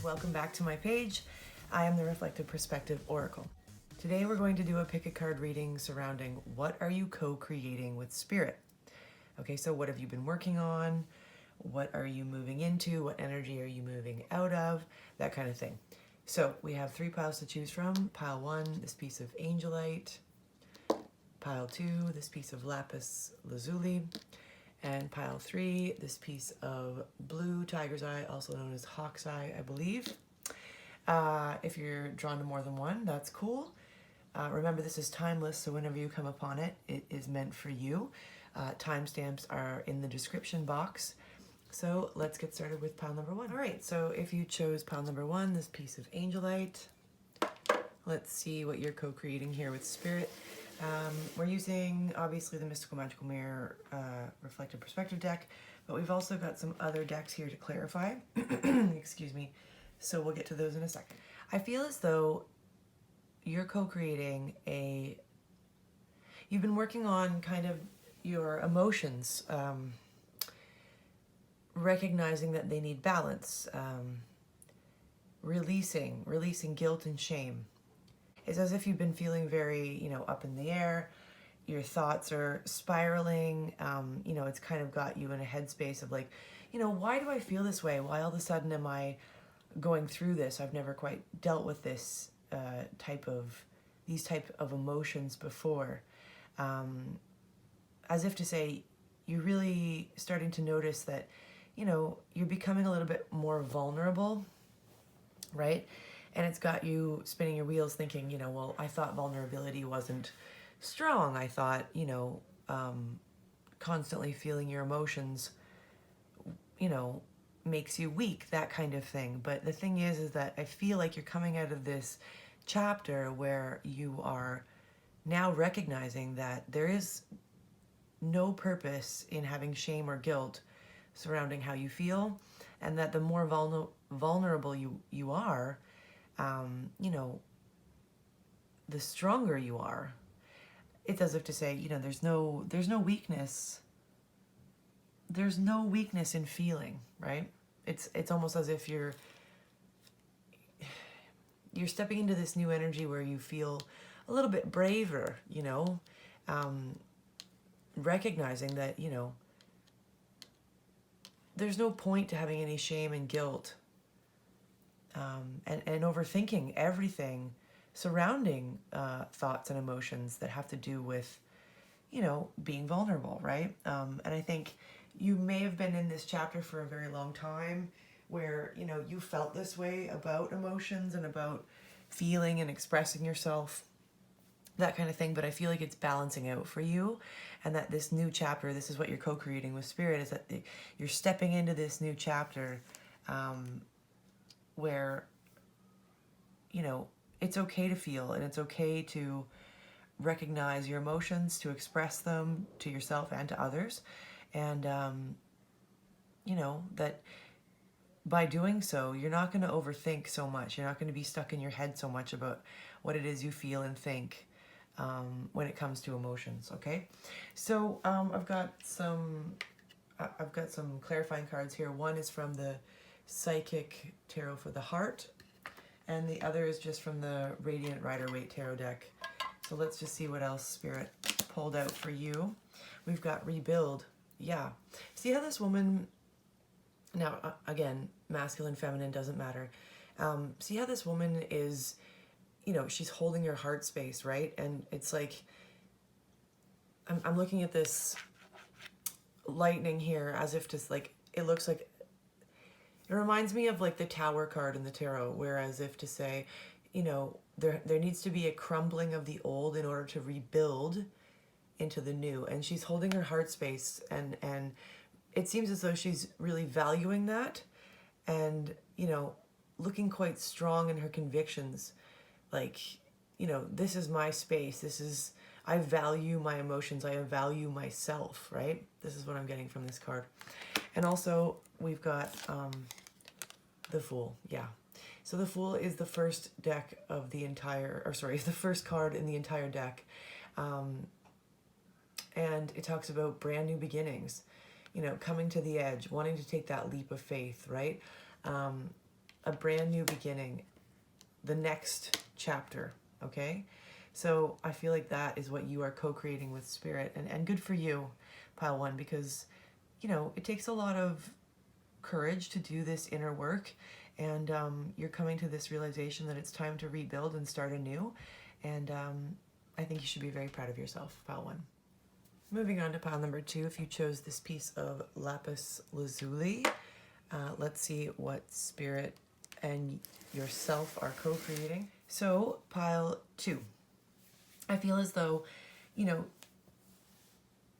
welcome back to my page. I am the Reflective Perspective Oracle. Today we're going to do a pick a card reading surrounding what are you co-creating with Spirit. Okay, so what have you been working on? What are you moving into? What energy are you moving out of? That kind of thing. So we have 3 piles to choose from. Pile 1, this piece of Angelite. Pile 2, this piece of Lapis Lazuli. And pile 3, this piece of blue tiger's eye, also known as hawk's eye, I believe. If you're drawn to more than one, that's cool. Remember, this is timeless, so whenever you come upon it, it is meant for you. Timestamps are in the description box. So let's get started with pile number 1. All right, so if you chose pile number 1, this piece of Angelite, let's see what you're co-creating here with Spirit. We're using, obviously, the Mystical Magical Mirror Reflective Perspective deck, but we've also got some other decks here to clarify. Excuse me. So we'll get to those in a second. I feel as though you're co-creating you've been working on kind of your emotions, recognizing that they need balance, releasing guilt and shame. It's as if you've been feeling very, up in the air. Your thoughts are spiraling. It's kind of got you in a headspace of like, why do I feel this way? Why all of a sudden am I going through this? I've never quite dealt with this type of emotions before. As if to say, you're really starting to notice that, you're becoming a little bit more vulnerable, right? And it's got you spinning your wheels thinking, well, I thought vulnerability wasn't strong. I thought, constantly feeling your emotions, makes you weak, that kind of thing. But the thing is that I feel like you're coming out of this chapter where you are now recognizing that there is no purpose in having shame or guilt surrounding how you feel, and that the more vulnerable you are, the stronger you are. It's as if to say, there's no weakness. There's no weakness in feeling, right? It's almost as if you're stepping into this new energy where you feel a little bit braver, recognizing that, there's no point to having any shame and guilt. And overthinking everything surrounding thoughts and emotions that have to do with, being vulnerable, right? And I think you may have been in this chapter for a very long time where, you felt this way about emotions and about feeling and expressing yourself, that kind of thing. But I feel like it's balancing out for you, and that this new chapter, this is what you're co-creating with Spirit, is that you're stepping into this new chapter where, it's okay to feel, and it's okay to recognize your emotions, to express them to yourself and to others. And, that by doing so, you're not going to overthink so much. You're not going to be stuck in your head so much about what it is you feel and think when it comes to emotions, okay? So I've got some clarifying cards here. One is from the Psychic Tarot for the Heart, and the other is just from the Radiant Rider-Waite Tarot deck. So let's just see what else Spirit pulled out for you. We've got Rebuild. Yeah. See how this woman, now again, masculine, feminine, doesn't matter. See how this woman is, she's holding her heart space, right? And it's like, I'm looking at this lightning here as if just like, it looks like, it reminds me of like the Tower card in the tarot, where as if to say, there needs to be a crumbling of the old in order to rebuild into the new. And she's holding her heart space, and it seems as though she's really valuing that, and, looking quite strong in her convictions. Like, this is my space. I value my emotions. I value myself, right? This is what I'm getting from this card. And also we've got the Fool. Yeah. So the Fool is the first deck of the entire, the first card in the entire deck. And it talks about brand new beginnings, coming to the edge, wanting to take that leap of faith, right? a brand new beginning, the next chapter, okay? So I feel like that is what you are co-creating with Spirit, and good for you, Pile 1, because, you know, it takes a lot of courage to do this inner work, and you're coming to this realization that it's time to rebuild and start anew, and I think you should be very proud of yourself, Pile 1. Moving on to pile number 2, if you chose this piece of Lapis Lazuli, let's see what Spirit and yourself are co-creating. So pile 2, I feel as though, you know,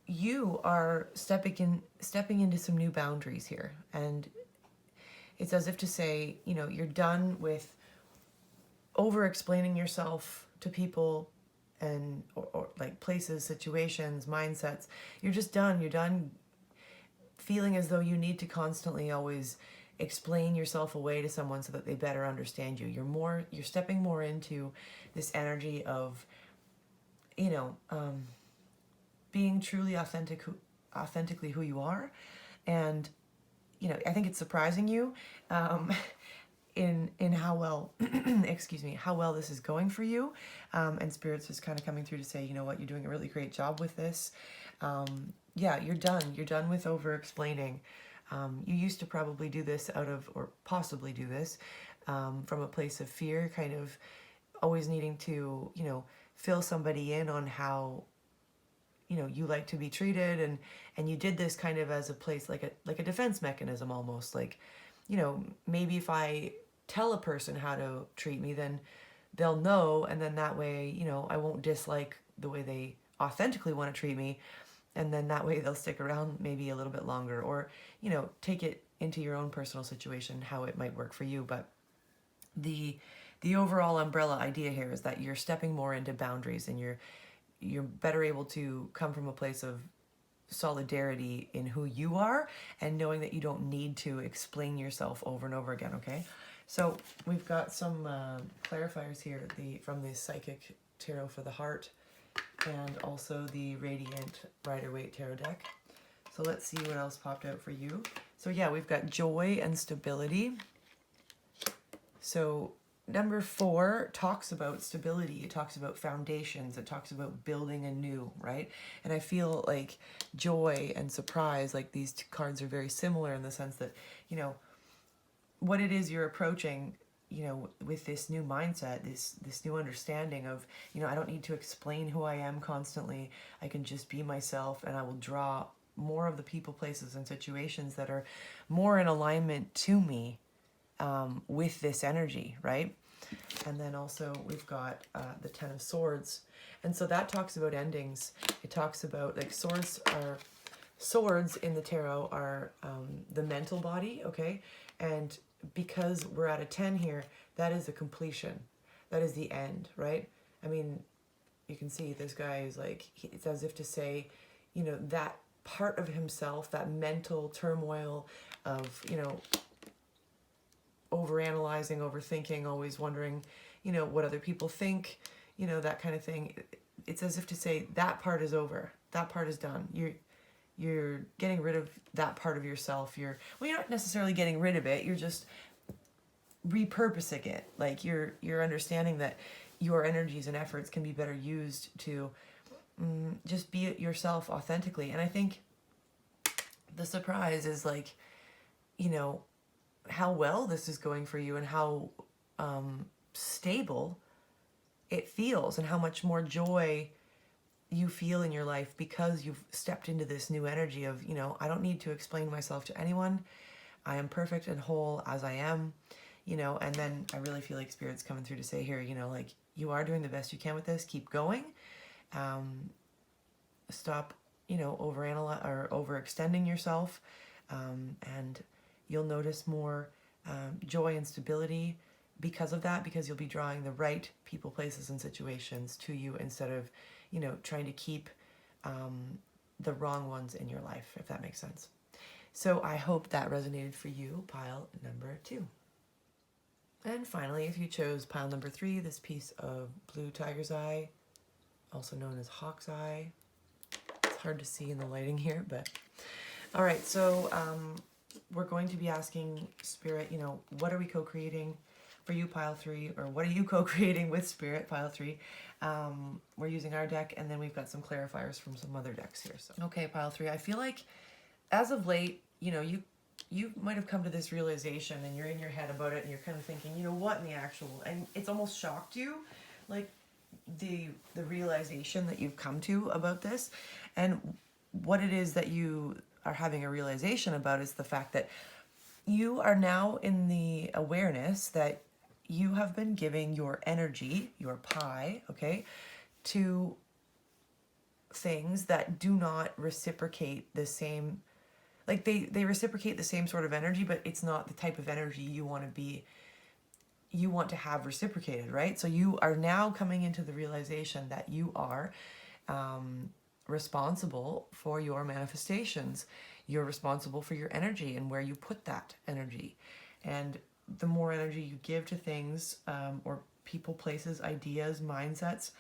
you are stepping into some new boundaries here, and it's as if to say, you know, you're done with over explaining yourself to people and or like places, situations, mindsets. You're just done. You're done feeling as though you need to constantly always explain yourself away to someone so that they better understand you. You're stepping more into this energy of, you know, being truly authentically who you are. And, you know, I think it's surprising you in how well, excuse me, how well this is going for you. And Spirit's just kind of coming through to say, you know what, you're doing a really great job with this. Yeah, you're done. You're done with over explaining. You used to probably do this or possibly do this from a place of fear, kind of always needing to, you know, fill somebody in on how, you know, you like to be treated, and you did this kind of as a place like a defense mechanism almost, like, you know, maybe if I tell a person how to treat me, then they'll know, and then that way, you know, I won't dislike the way they authentically want to treat me, and then that way they'll stick around maybe a little bit longer, or, you know, take it into your own personal situation how it might work for you. But the overall umbrella idea here is that you're stepping more into boundaries, and you're better able to come from a place of solidarity in who you are, and knowing that you don't need to explain yourself over and over again, okay? So we've got some clarifiers here, from the Psychic Tarot for the Heart, and also the Radiant Rider-Waite Tarot deck. So let's see what else popped out for you. So yeah, we've got joy and stability. So number 4 talks about stability. It talks about foundations. It talks about building anew, right? And I feel like joy and surprise, like these two cards are very similar in the sense that, you know, what it is you're approaching, you know, with this new mindset, this new understanding of, you know, I don't need to explain who I am constantly. I can just be myself, and I will draw more of the people, places, and situations that are more in alignment to me with this energy, right? And then also we've got the 10 of Swords. And so that talks about endings. It talks about, like, swords in the tarot are the mental body, okay? And because we're at a 10 here, that is a completion. That is the end, right? I mean, you can see this guy is like, it's as if to say, you know, that part of himself, that mental turmoil of, you know, overanalyzing, overthinking, always wondering, you know, what other people think, you know, that kind of thing. It's as if to say that part is over. That part is done. You're getting rid of that part of yourself. You're not necessarily getting rid of it. You're just repurposing it. Like you're understanding that your energies and efforts can be better used to just be yourself authentically. And I think the surprise is, like, you know, how well this is going for you, and how stable it feels, and how much more joy you feel in your life because you've stepped into this new energy of, you know, I don't need to explain myself to anyone. I am perfect and whole as I am, you know. And then I really feel like Spirit's coming through to say here, you know, like, you are doing the best you can with this. Keep going. Stop, you know, overextending yourself, and you'll notice more joy and stability because of that, because you'll be drawing the right people, places, and situations to you, instead of, you know, trying to keep the wrong ones in your life, if that makes sense. So I hope that resonated for you, pile number 2. And finally, if you chose pile number 3, this piece of blue tiger's eye, also known as hawk's eye. It's hard to see in the lighting here, but all right. So we're going to be asking Spirit, you know, what are we co-creating for you, pile 3, or what are you co-creating with Spirit, pile 3? We're using our deck, and then we've got some clarifiers from some other decks here. So, okay, pile 3, I feel like as of late, you know, you might have come to this realization, and you're in your head about it, and you're kind of thinking, you know, what in the actual, and it's almost shocked you, like the realization that you've come to about this. And what it is that you are having a realization about is the fact that you are now in the awareness that you have been giving your energy, your pi, okay, to things that do not reciprocate the same, like they reciprocate the same sort of energy, but it's not the type of energy you want to have reciprocated, right? So you are now coming into the realization that you are responsible for your manifestations. You're responsible for your energy and where you put that energy. And the more energy you give to things, or people, places, ideas, mindsets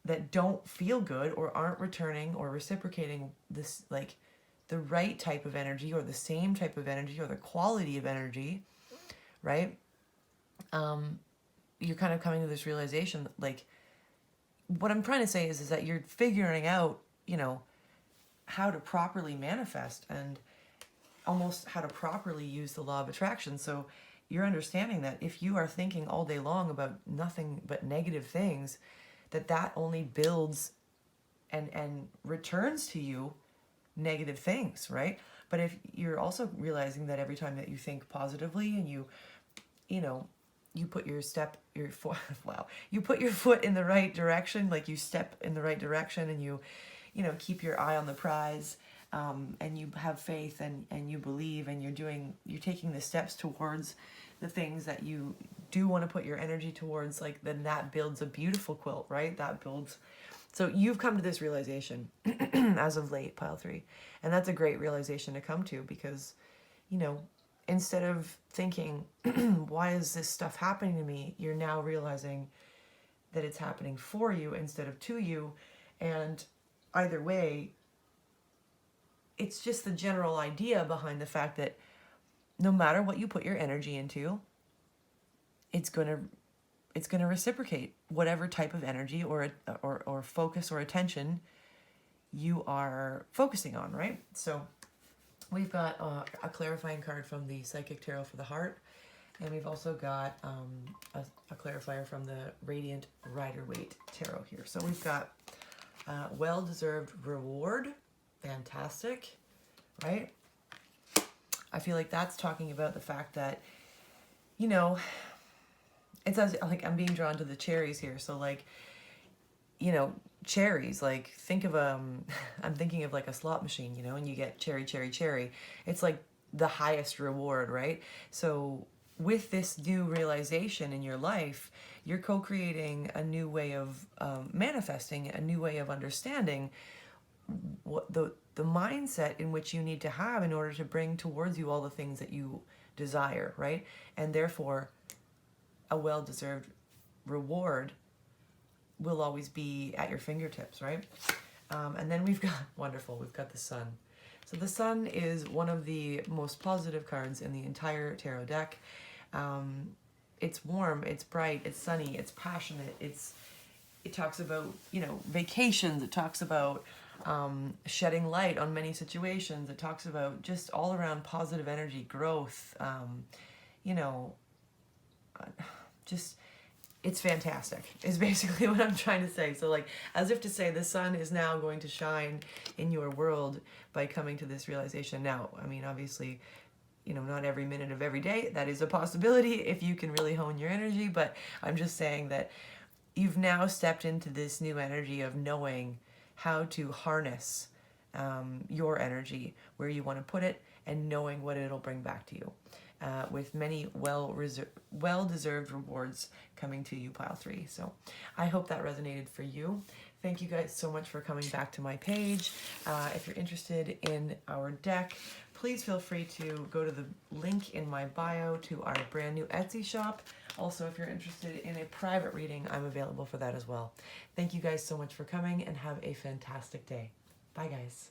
that don't feel good or aren't returning or reciprocating this, like the right type of energy or the same type of energy or the quality of energy, right? You're kind of coming to this realization that, like, what I'm trying to say is that you're figuring out, you know, how to properly manifest and almost how to properly use the law of attraction. So you're understanding that if you are thinking all day long about nothing but negative things, that only builds and returns to you negative things, right? But if you're also realizing that every time that you think positively and you know, you put your you put your foot in the right direction, like you step in the right direction, and you know, keep your eye on the prize, and you have faith and you believe, and you're taking the steps towards the things that you do want to put your energy towards, like, then that builds a beautiful quilt, right? That builds. So you've come to this realization as of late, pile 3. And that's a great realization to come to, because, you know, instead of thinking, why is this stuff happening to me? You're now realizing that it's happening for you instead of to you. And either way, it's just the general idea behind the fact that no matter what you put your energy into, it's going to reciprocate whatever type of energy or focus or attention you are focusing on, right? So we've got a clarifying card from the Psychic Tarot for the Heart, and we've also got a clarifier from the Radiant Rider-Waite Tarot here. So we've got well-deserved reward. Fantastic, right? I feel like that's talking about the fact that, you know, it's as like I'm being drawn to the cherries here. So, like, you know, cherries, like, think of I'm thinking of like a slot machine, you know, and you get cherry, cherry, cherry. It's like the highest reward, right? So with this new realization in your life, you're co-creating a new way of manifesting, a new way of understanding what the mindset in which you need to have in order to bring towards you all the things that you desire, right? And therefore, a well-deserved reward will always be at your fingertips, right? And then we've got, wonderful, we've got the Sun. So the Sun is one of the most positive cards in the entire tarot deck. It's warm, it's bright, it's sunny, it's passionate, it talks about, you know, vacations, it talks about shedding light on many situations, it talks about just all around positive energy, growth, you know, just, it's fantastic, is basically what I'm trying to say. So, like, as if to say, the sun is now going to shine in your world by coming to this realization. Now, I mean, obviously, you know, not every minute of every day, that is a possibility if you can really hone your energy, but I'm just saying that you've now stepped into this new energy of knowing how to harness your energy, where you want to put it, and knowing what it'll bring back to you. With many well-deserved rewards coming to you, pile 3. So I hope that resonated for you. Thank you guys so much for coming back to my page. If you're interested in our deck, please feel free to go to the link in my bio to our brand new Etsy shop. Also, if you're interested in a private reading, I'm available for that as well. Thank you guys so much for coming, and have a fantastic day. Bye, guys.